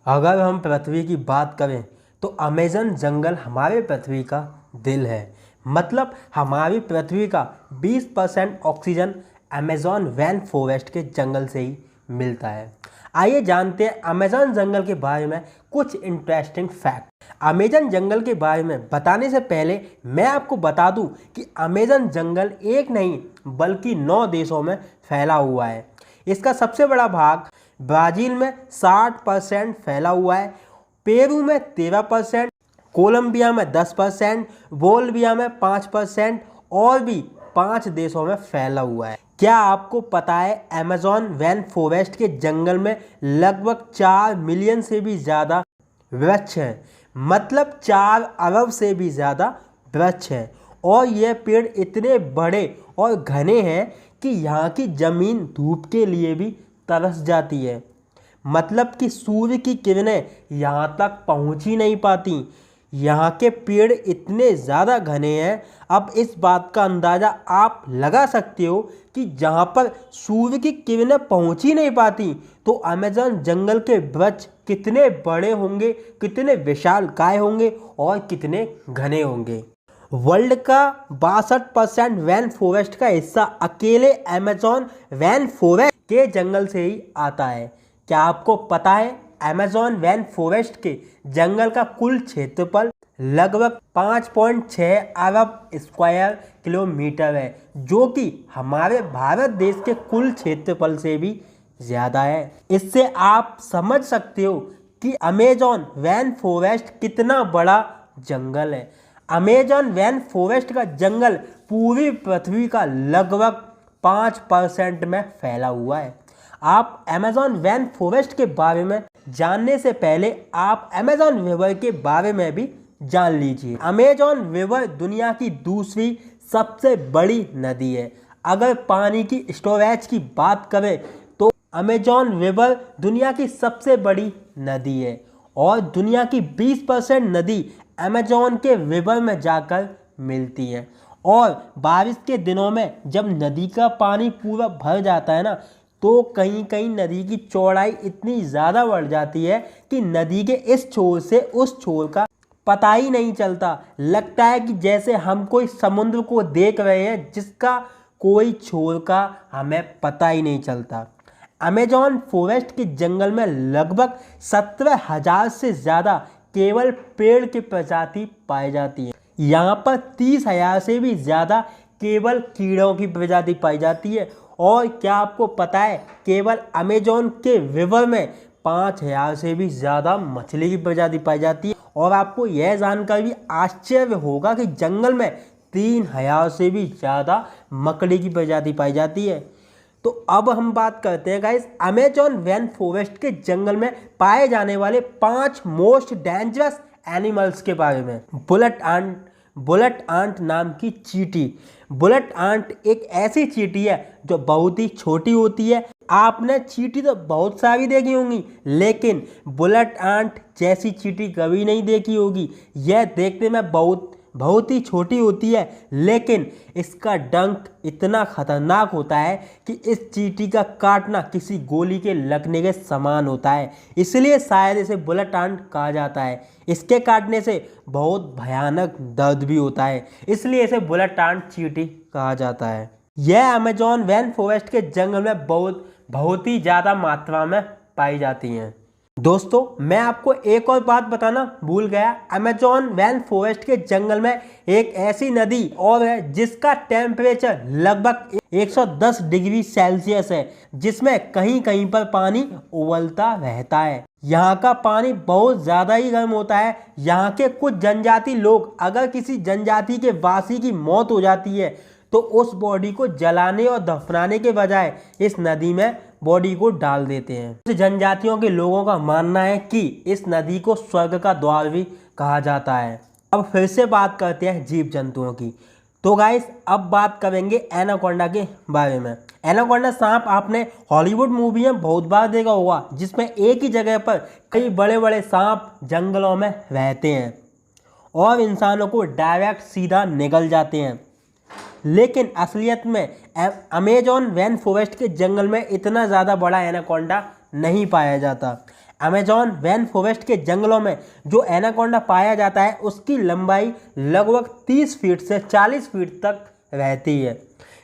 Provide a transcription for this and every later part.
अगर हम पृथ्वी की बात करें तो अमेज़न जंगल हमारे पृथ्वी का दिल है। मतलब हमारी पृथ्वी का 20% ऑक्सीजन अमेज़न रेन फॉरेस्ट के जंगल से ही मिलता है। आइए जानते हैं अमेज़न जंगल के बारे में कुछ इंटरेस्टिंग फैक्ट। अमेज़न जंगल के बारे में बताने से पहले मैं आपको बता दूं कि अमेज़न जंगल एक नहीं बल्कि 9 देशों में फैला हुआ है। इसका सबसे बड़ा भाग ब्राज़ील में 60% फैला हुआ है, पेरू में 13%, कोलंबिया में 10%, बोल्विया में 5% और भी 5 देशों में फैला हुआ है। क्या आपको पता है अमेज़न रेन फॉरेस्ट के जंगल में लगभग 4 मिलियन से भी ज़्यादा वृक्ष हैं। मतलब 4 अरब से भी ज़्यादा वृक्ष हैं और ये पेड़ इतने बड़े और घने हैं कि यहाँ की ज़मीन धूप के लिए भी तरस जाती है। मतलब कि सूर्य की किरणें यहाँ तक पहुँच ही नहीं पाती। यहाँ के पेड़ इतने ज़्यादा घने हैं। अब इस बात का अंदाज़ा आप लगा सकते हो कि जहाँ पर सूर्य की किरणें पहुँच ही नहीं पाती तो अमेज़न जंगल के वृक्ष कितने बड़े होंगे, कितने विशालकाय होंगे और कितने घने होंगे। वर्ल्ड का 62% रेन फॉरेस्ट का हिस्सा अकेले अमेज़न रेन फॉरेस्ट के जंगल से ही आता है। क्या आपको पता है अमेज़न रेन फॉरेस्ट के जंगल का कुल क्षेत्रफल लगभग 5.6 अरब स्क्वायर किलोमीटर है, जो कि हमारे भारत देश के कुल क्षेत्रफल से भी ज़्यादा है। इससे आप समझ सकते हो कि अमेज़न रेन फॉरेस्ट कितना बड़ा जंगल है। अमेज़न रेन फॉरेस्ट का जंगल पूरी पृथ्वी का लगभग 5% में फैला हुआ है। आप अमेज़न रेन फॉरेस्ट के बारे में जानने से पहले आप अमेज़न रिवर के बारे में भी जान लीजिए। अमेज़न रिवर दुनिया की दूसरी सबसे बड़ी नदी है। अगर पानी की स्टोरेज की बात करें तो अमेज़न रिवर दुनिया की सबसे बड़ी नदी है और दुनिया की 20% नदी अमेज़न के रिवर में जाकर मिलती है। और बारिश के दिनों में जब नदी का पानी पूरा भर जाता है ना, तो कहीं कहीं नदी की चौड़ाई इतनी ज़्यादा बढ़ जाती है कि नदी के इस छोर से उस छोर का पता ही नहीं चलता। लगता है कि जैसे हम कोई समुद्र को देख रहे हैं जिसका कोई छोर का हमें पता ही नहीं चलता। अमेज़न फॉरेस्ट के जंगल में लगभग 17,000 से ज़्यादा केवल पेड़ की प्रजाति पाई जाती है। यहाँ पर 30,000 से भी ज़्यादा केवल कीड़ों की प्रजाति पाई जाती है। और क्या आपको पता है केवल अमेज़न के रिवर में 5,000 से भी ज़्यादा मछली की प्रजाति पाई जाती है। और आपको यह जानकर भी आश्चर्य होगा कि जंगल में 3,000 से भी ज़्यादा मकड़ी की प्रजाति पाई जाती है। तो अब हम बात करते हैं गाइस अमेज़न रेन फॉरेस्ट के जंगल में पाए जाने वाले 5 मोस्ट डेंजरस एनिमल्स के बारे में। बुलेट आंट नाम की चींटी। बुलेट आंट एक ऐसी चींटी है जो बहुत ही छोटी होती है। आपने चींटी तो बहुत सारी देखी होंगी, लेकिन बुलेट आंट जैसी चींटी कभी नहीं देखी होगी। यह देखने में बहुत ही छोटी होती है, लेकिन इसका डंक इतना खतरनाक होता है कि इस चींटी का काटना किसी गोली के लगने के समान होता है। इसलिए शायद इसे बुलेट आंट कहा जाता है। इसके काटने से बहुत भयानक दर्द भी होता है, इसलिए इसे बुलेट आंट चींटी कहा जाता है। यह अमेज़न रेन फॉरेस्ट के जंगल में बहुत ही ज़्यादा मात्रा में पाई जाती हैं। दोस्तों, मैं आपको एक और बात बताना भूल गया। अमेज़न रेन फॉरेस्ट के जंगल में एक ऐसी नदी और है जिसका टेम्परेचर लगभग 110 डिग्री सेल्सियस है, जिसमें कहीं कहीं पर पानी उबलता रहता है। यहाँ का पानी बहुत ज़्यादा ही गर्म होता है। यहाँ के कुछ जनजाति लोग, अगर किसी जनजाति के वासी की मौत हो जाती है तो उस बॉडी को जलाने और दफनाने के बजाय इस नदी में बॉडी को डाल देते हैं। कुछ जनजातियों के लोगों का मानना है कि इस नदी को स्वर्ग का द्वार भी कहा जाता है। अब फिर से बात करते हैं जीव जंतुओं की। तो गाइस, अब बात करेंगे एनाकोंडा के बारे में। एनाकोंडा सांप आपने हॉलीवुड मूवी में बहुत बार देखा होगा, जिसमें एक ही जगह पर कई बड़े बड़े सांप जंगलों में रहते हैं और इंसानों को डायरेक्ट सीधा निगल जाते हैं। लेकिन असलियत में अमेज़न रेन फॉरेस्ट के जंगल में इतना ज़्यादा बड़ा एनाकोंडा नहीं पाया जाता। अमेजॉन रेन फॉरेस्ट के जंगलों में जो एनाकोंडा पाया जाता है उसकी लंबाई लगभग 30 फीट से 40 फीट तक रहती है,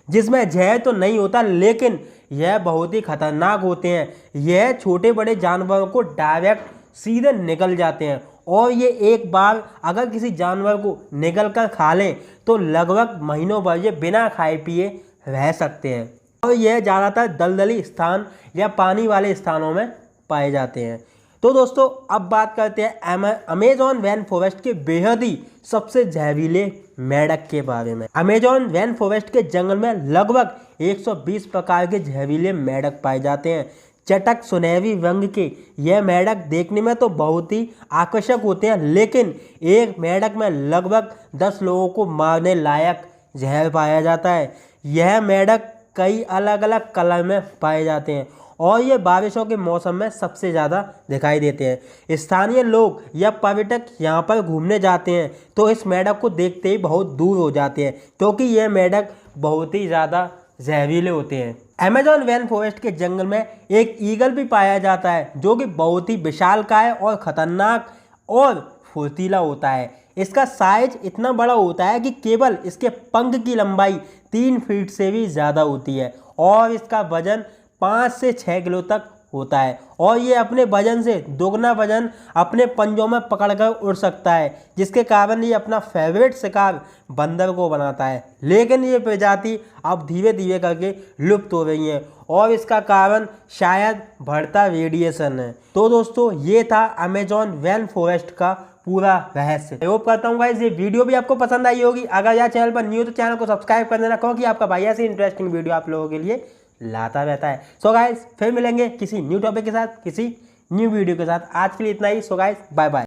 जिसमें जहर तो नहीं होता लेकिन यह बहुत ही खतरनाक होते हैं। यह छोटे बड़े जानवरों को डायरेक्ट सीधे निकल जाते हैं और ये एक बार अगर किसी जानवर को निगल कर खा लें तो लगभग महीनों भर ये बिना खाए पिए रह सकते हैं और यह ज़्यादातर दलदली स्थान या पानी वाले स्थानों में पाए जाते हैं। तो दोस्तों अब बात करते हैं अमेजॉन रेन फॉरेस्ट के बेहद ही सबसे जहरीले मेंढक के बारे में। अमेजॉन रेन फॉरेस्ट के जंगल में लगभग 120 प्रकार के जहरीले मेंढक पाए जाते हैं। चटक सुनहरी रंग के यह मेंढक देखने में तो बहुत ही आकर्षक होते हैं, लेकिन एक मेंढक में लगभग 10 लोगों को मारने लायक जहर पाया जाता है। यह मेंढक कई अलग अलग कलर में पाए जाते हैं और ये बारिशों के मौसम में सबसे ज़्यादा दिखाई देते हैं। स्थानीय लोग या पर्यटक यहाँ पर घूमने जाते हैं तो इस मेंढक को देखते ही बहुत दूर हो जाते हैं क्योंकि ये मेंढक बहुत ही ज़्यादा जहरीले होते हैं। अमेजॉन रेन फॉरेस्ट के जंगल में एक ईगल भी पाया जाता है जो कि बहुत ही विशालकाय और ख़तरनाक और फुर्तीला होता है। इसका साइज इतना बड़ा होता है कि केवल इसके पंख की लंबाई 3 फीट से भी ज़्यादा होती है और इसका वजन 5 से 6 किलो तक होता है और ये अपने वजन से दोगुना वजन अपने पंजों में पकड़कर उड़ सकता है, जिसके कारण ये अपना फेवरेट शिकार बंदर को बनाता है। लेकिन ये प्रजाति अब धीरे धीरे करके लुप्त हो रही है और इसका कारण शायद बढ़ता रेडिएशन है। तो दोस्तों ये था अमेजॉन रेन फॉरेस्ट का पूरा रहस्य। आई होप करता हूँ गाइस ये वीडियो भी आपको पसंद आई होगी। अगर यार चैनल पर न्यू तो चैनल को सब्सक्राइब कर देना क्योंकि आपका भाई ऐसी इंटरेस्टिंग वीडियो आप लोगों के लिए लाता रहता है। सो गाइस फिर मिलेंगे किसी न्यू टॉपिक के साथ, किसी न्यू वीडियो के साथ। आज के लिए इतना ही। So guys bye bye.